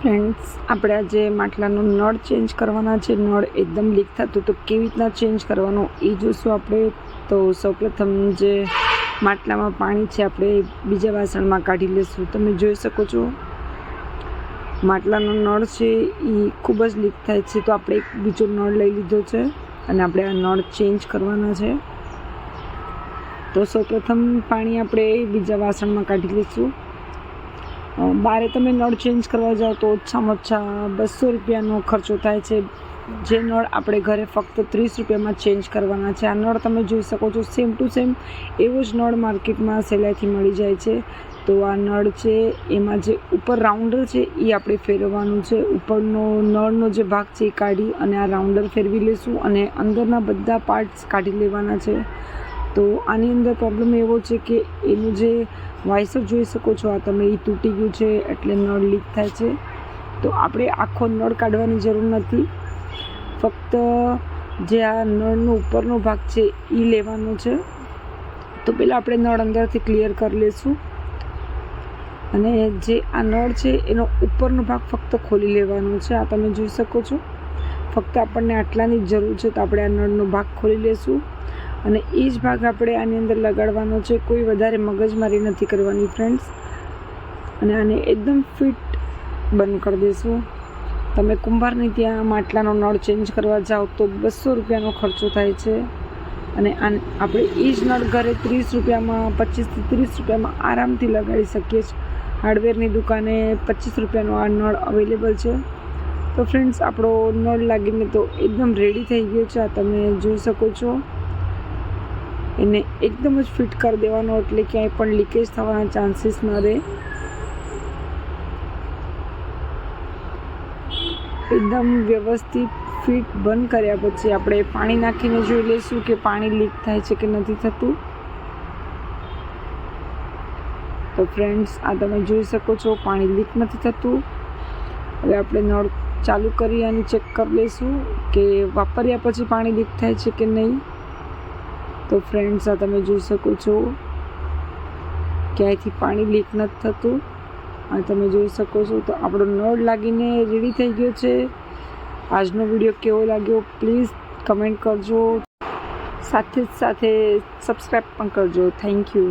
Friends, આપણે આજે માટલાનો નળ ચેન્જ કરવાના છે. નળ એકદમ લીક થતું તો કેવી રીતના ચેન્જ કરવાનો એ જોઈશું આપણે. તો સૌપ્રથમ જે માટલામાં પાણી છે આપણે બીજા વાસણમાં કાઢી લઈશું. તમે જોઈ શકો છો માટલાનો નળ છે એ ખૂબ જ લીક થાય છે. તો આપણે એક બીજો નળ લઈ લીધો છે અને આપણે આ નળ ચેન્જ કરવાના છે. તો સૌપ્રથમ પાણી આપણે બીજા વાસણમાં કાઢી લઈશું. બારે તમે નળ ચેન્જ કરવા જાઓ તો ઓછામાં ઓછા 200 રૂપિયાનો ખર્ચો થાય છે. જે નળ આપણે ઘરે ફક્ત 30 રૂપિયામાં ચેન્જ કરવાના છે. આ નળ તમે જોઈ શકો છો સેમ ટુ સેમ એવો જ નળ માર્કેટમાં સહેલાઈથી મળી જાય છે. તો આ નળ છે એમાં જે ઉપર રાઉન્ડર છે એ આપણે ફેરવવાનું છે. ઉપરનો નળનો જે ભાગ છે એ કાઢી અને આ રાઉન્ડર ફેરવી લઈશું અને અંદરના બધા પાર્ટ્સ કાઢી લેવાના છે. તો આની અંદર પ્રોબ્લેમ એવો છે કે એનું જે વાઇસર જોઈ શકો છો આ તમે એ તૂટી ગયું છે એટલે નળ લીક થાય છે. તો આપણે આખો નળ કાઢવાની જરૂર નથી, ફક્ત જે આ નળનો ઉપરનો ભાગ છે એ લેવાનો છે. તો પહેલાં આપણે નળ અંદરથી ક્લિયર કરી લઈશું અને જે આ નળ છે એનો ઉપરનો ભાગ ફક્ત ખોલી લેવાનો છે. આ તમે જોઈ શકો છો ફક્ત આપણને આટલાની જ જરૂર છે. તો આપણે આ નળનો ભાગ ખોલી લઈશું અને એ જ ભાગ આપણે આની અંદર લગાડવાનો છે. કોઈ વધારે મગજમારી નથી કરવાની ફ્રેન્ડ્સ. અને આને એકદમ ફિટ બંધ કરી દઈશું. તમે કુંભારની ત્યાં માટલાનો નળ ચેન્જ કરવા જાઓ તો 200 રૂપિયાનો ખર્ચો થાય છે અને આપણે એ જ નળ ઘરે 30 રૂપિયામાં 25 થી 30 રૂપિયામાં આરામથી લગાડી શકીએ છીએ. હાર્ડવેરની દુકાને 25 રૂપિયાનો આ નળ અવેલેબલ છે. તો ફ્રેન્ડ્સ, આપણો નળ લાગીને તો એકદમ રેડી થઈ ગયો છે. આ તમે જોઈ શકો છો. એને એકદમ જ ફિટ કરી દેવાનો એટલે ક્યાંય પણ લીકેજ થવાના ચાન્સીસ ન રહે. એકદમ વ્યવસ્થિત ફિટ બંધ કર્યા પછી આપણે પાણી નાખીને જોઈ લઈશું કે પાણી લીક થાય છે કે નથી થતું. તો ફ્રેન્ડ્સ, આ તમે જોઈ શકો છો પાણી લીક નથી થતું. હવે આપણે નળ ચાલુ કરી અને ચેક કરી લઈશું કે વાપર્યા પછી પાણી લીક થાય છે કે નહીં. તો ફ્રેન્ડ્સ, આ તમે જોઈ શકો છો ક્યાંયથી પાણી લીક નથી થતું. આ તમે જોઈ શકો છો. તો આપણો નળ લાગીને રેડી થઈ ગયો છે. આજનો વિડીયો કેવો લાગ્યો પ્લીઝ કમેન્ટ કરજો, સાથે જ સાથે સબસ્ક્રાઈબ પણ કરજો. Thank you.